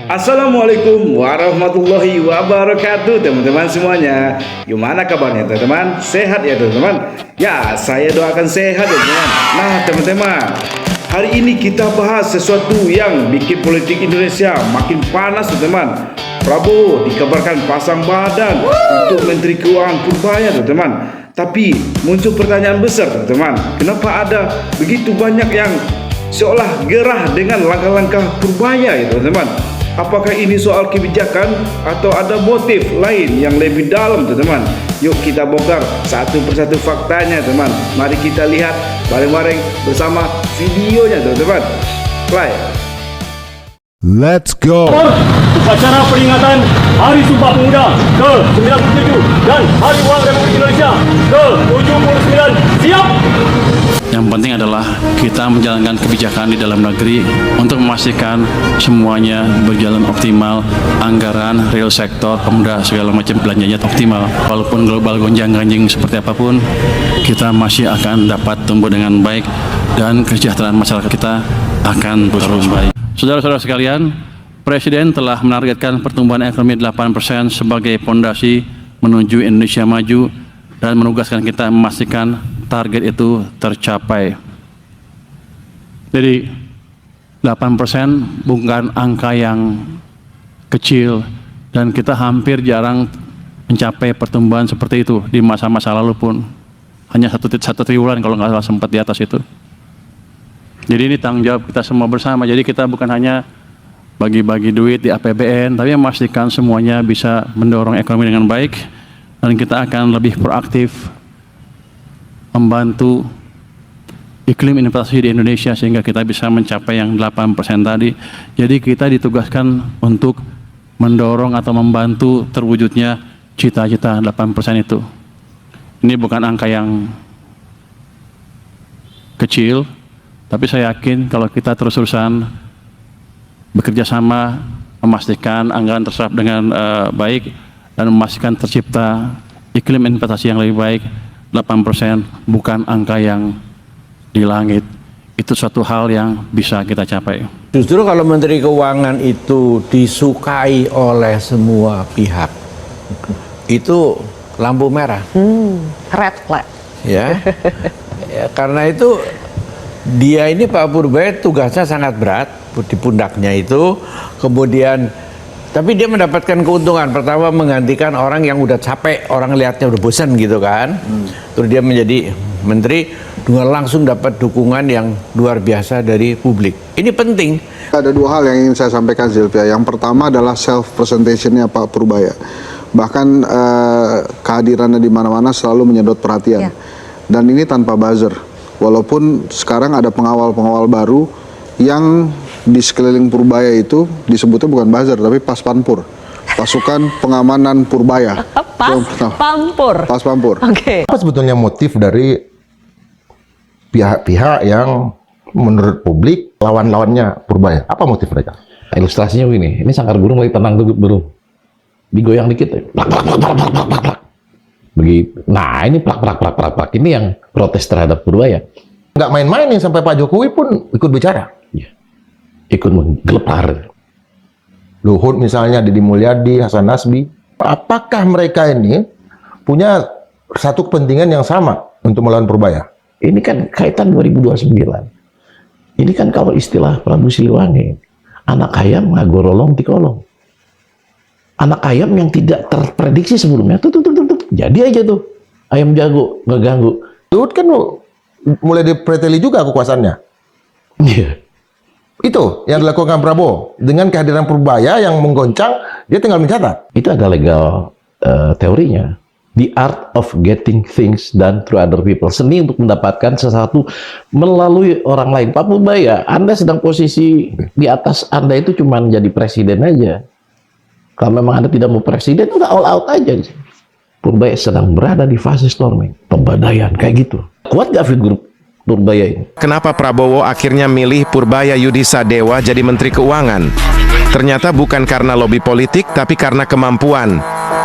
Assalamualaikum warahmatullahi wabarakatuh teman-teman semuanya. Gimana kabarnya teman-teman? Sehat ya teman-teman? Ya, saya doakan sehat ya teman-teman. Nah teman-teman, hari ini kita bahas sesuatu yang bikin politik Indonesia makin panas teman-teman. Prabowo dikabarkan pasang badan untuk Menteri Keuangan Purbaya teman-teman. Tapi muncul pertanyaan besar teman-teman, kenapa ada begitu banyak yang seolah gerah dengan langkah-langkah Purbaya ya teman-teman? Apakah ini soal kebijakan atau ada motif lain yang lebih dalam teman-teman? Yuk kita bongkar satu persatu faktanya teman. Mari kita lihat bareng-bareng bersama videonya teman-teman. Play. Let's go. Upacara peringatan Hari Sumpah Pemuda ke-97 dan Hari Uang Republik Indonesia ke-79. Siap! Yang penting adalah kita menjalankan kebijakan di dalam negeri untuk memastikan semuanya berjalan optimal, anggaran, real sektor, pemuda, segala macam belanjanya optimal. Walaupun global gonjang-ganjing seperti apapun, kita masih akan dapat tumbuh dengan baik dan kesejahteraan masyarakat kita akan terus baik. Saudara-saudara sekalian, Presiden telah menargetkan pertumbuhan ekonomi 8% sebagai pondasi menuju Indonesia maju dan menugaskan kita memastikan target itu tercapai. Jadi 8% bukan angka yang kecil dan kita hampir jarang mencapai pertumbuhan seperti itu di masa-masa lalu pun. Hanya 1 triliunan kalau nggak salah sempat di atas itu. Jadi ini tanggung jawab kita semua bersama. Jadi kita bukan hanya bagi-bagi duit di APBN, tapi memastikan semuanya bisa mendorong ekonomi dengan baik dan kita akan lebih proaktif membantu iklim investasi di Indonesia sehingga kita bisa mencapai yang 8% tadi. Jadi kita ditugaskan untuk mendorong atau membantu terwujudnya cita-cita 8% itu. Ini bukan angka yang kecil, tapi saya yakin kalau kita terus-terusan bekerja sama memastikan anggaran terserap dengan baik dan memastikan tercipta iklim investasi yang lebih baik, 8% bukan angka yang di langit. Itu suatu hal yang bisa kita capai. Justru kalau Menteri Keuangan itu disukai oleh semua pihak, itu lampu merah. Red flag. Ya, karena itu dia ini Pak Purbaya tugasnya sangat berat di pundaknya itu. Kemudian tapi dia mendapatkan keuntungan. Pertama menggantikan orang yang udah capek, orang lihatnya udah bosan gitu kan. Terus dia menjadi menteri dengan langsung dapat dukungan yang luar biasa dari publik. Ini penting. Ada 2 hal yang ingin saya sampaikan Zilvia. Yang pertama adalah self presentationnya Pak Purbaya. Bahkan kehadirannya di mana-mana selalu menyedot perhatian. Dan ini tanpa buzzer. Walaupun sekarang ada pengawal-pengawal baru yang di sekeliling Purbaya itu disebutnya bukan buzzer tapi Paspampur, pasukan pengamanan Purbaya. Paspampur. Paspampur. Oke. Apa sebetulnya motif dari pihak-pihak yang menurut publik lawan-lawannya Purbaya? Apa motif mereka? Ilustrasinya begini, ini sangkar burung lagi tenang tuh burung, digoyang dikit, plak plak plak plak plak plak plak plak. Begitu. Nah ini plak plak plak plak plak ini yang protes terhadap Purbaya. Nggak main-main nih sampai Pak Jokowi pun ikut bicara. Ya. Ikut menggelepar. Luhut misalnya, Deddy Mulyadi, Hasan Nasbi. Apakah mereka ini punya satu kepentingan yang sama untuk melawan Purbaya? Ini kan kaitan 2029. Ini kan kalau istilah Prabu Siliwangi, anak ayam ngagorolong tikolong. Anak ayam yang tidak terprediksi sebelumnya, tuh. Jadi aja tuh, ayam jago, ngeganggu. Luhut kan mulai dipreteli juga kekuasaannya. Iya. Itu yang dilakukan Prabowo. Dengan kehadiran Purbaya yang menggoncang, dia tinggal mencatat. Itu ada legal teorinya. The art of getting things done through other people. Seni untuk mendapatkan sesuatu melalui orang lain. Pak Purbaya, Anda sedang posisi di atas Anda itu cuma jadi presiden aja. Kalau memang Anda tidak mau presiden, udah all out aja. Purbaya sedang berada di fase storming, pembadaian, kayak gitu. Kuat gak figur Purbaya ini? Kenapa Prabowo akhirnya milih Purbaya Yudhisa Dewa jadi Menteri Keuangan? Ternyata bukan karena lobi politik, tapi karena kemampuan.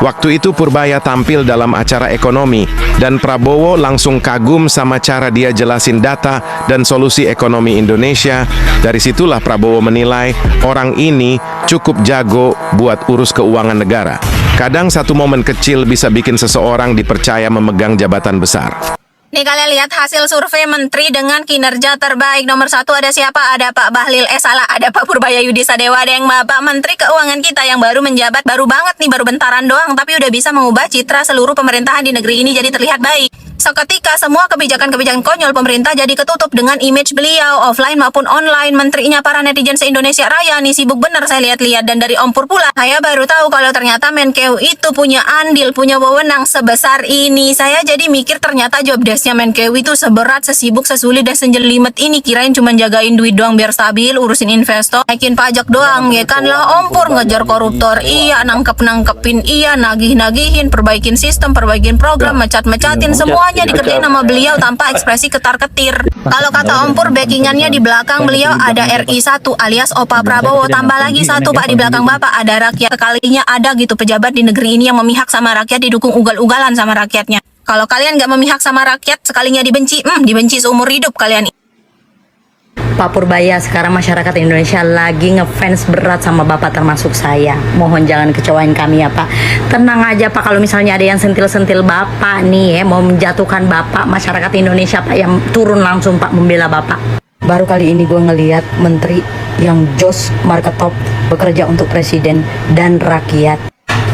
Waktu itu Purbaya tampil dalam acara ekonomi dan Prabowo langsung kagum sama cara dia jelasin data dan solusi ekonomi Indonesia. Dari situlah Prabowo menilai orang ini cukup jago buat urus keuangan negara. Kadang satu momen kecil bisa bikin seseorang dipercaya memegang jabatan besar. Nih kalian lihat hasil survei menteri dengan kinerja terbaik. Nomor 1 ada siapa? Ada Pak Bahlil, ada Pak Purbaya Yudhisa Dewa, ada yang Bapak Menteri Keuangan kita yang baru menjabat, baru banget nih, baru bentaran doang, tapi udah bisa mengubah citra seluruh pemerintahan di negeri ini jadi terlihat baik. Seketika semua kebijakan-kebijakan konyol pemerintah jadi ketutup dengan image beliau, offline maupun online. Menterinya para netizen se-Indonesia Raya nih sibuk bener saya lihat-lihat. Dan dari Om Pur pula, saya baru tahu kalau ternyata Menkeu itu punya andil, punya wewenang sebesar ini. Saya jadi mikir ternyata job desknya Menkeu itu seberat, sesibuk, sesulit, dan senjelimet ini. Kirain cuma jagain duit doang biar stabil, urusin investor, naikin pajak doang, ya kan lah Om Pur. Ngejar koruptor, iya, nangkep-nangkepin, iya, nagih-nagihin, perbaikin sistem, perbaikin program, mecat-mecatin, semuanya dikerjain sama beliau tanpa ekspresi ketar-ketir. Kalau kata Om Pur, backingannya di belakang beliau ada RI1 alias Opa Prabowo, tambah lagi satu Pak di belakang Bapak ada rakyat. Sekalinya ada gitu pejabat di negeri ini yang memihak sama rakyat, didukung ugal-ugalan sama rakyatnya. Kalau kalian nggak memihak sama rakyat, sekalinya dibenci, dibenci seumur hidup kalian. Pak Purbaya, sekarang masyarakat Indonesia lagi ngefans berat sama Bapak termasuk saya. Mohon jangan kecewain kami ya Pak. Tenang aja Pak, kalau misalnya ada yang sentil-sentil Bapak nih ya, mau menjatuhkan Bapak, masyarakat Indonesia Pak yang turun langsung Pak membela Bapak. Baru kali ini gue ngelihat menteri yang jos market top bekerja untuk presiden dan rakyat.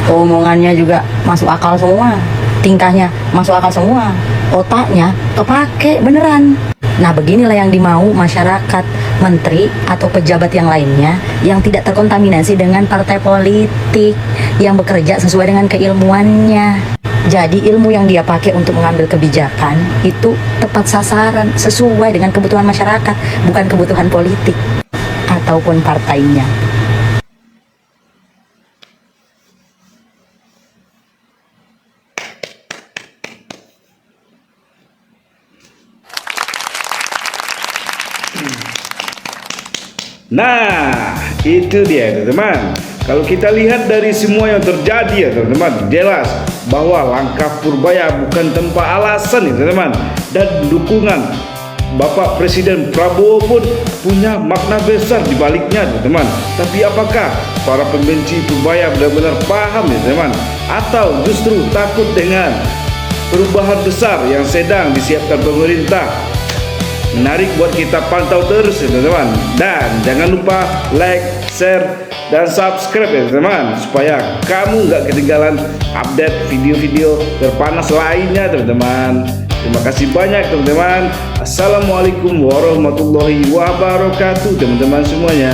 Omongannya juga masuk akal semua, tingkahnya masuk akal semua, otaknya kepake beneran. Nah beginilah yang dimau masyarakat, menteri atau pejabat yang lainnya yang tidak terkontaminasi dengan partai politik, yang bekerja sesuai dengan keilmuannya. Jadi ilmu yang dia pakai untuk mengambil kebijakan itu tepat sasaran, sesuai dengan kebutuhan masyarakat, bukan kebutuhan politik ataupun partainya. Nah, itu dia teman-teman. Kalau kita lihat dari semua yang terjadi ya teman-teman, jelas bahwa langkah Purbaya bukan tanpa alasan ya teman-teman. Dan dukungan Bapak Presiden Prabowo pun punya makna besar di baliknya teman-teman. Tapi apakah para pembenci Purbaya benar-benar paham ya teman-teman? Atau justru takut dengan perubahan besar yang sedang disiapkan pemerintah? Menarik buat kita pantau terus ya teman-teman. Dan jangan lupa like, share, dan subscribe ya teman-teman, supaya kamu nggak ketinggalan update video-video terpanas lainnya teman-teman. Terima kasih banyak teman-teman. Assalamualaikum warahmatullahi wabarakatuh teman-teman semuanya.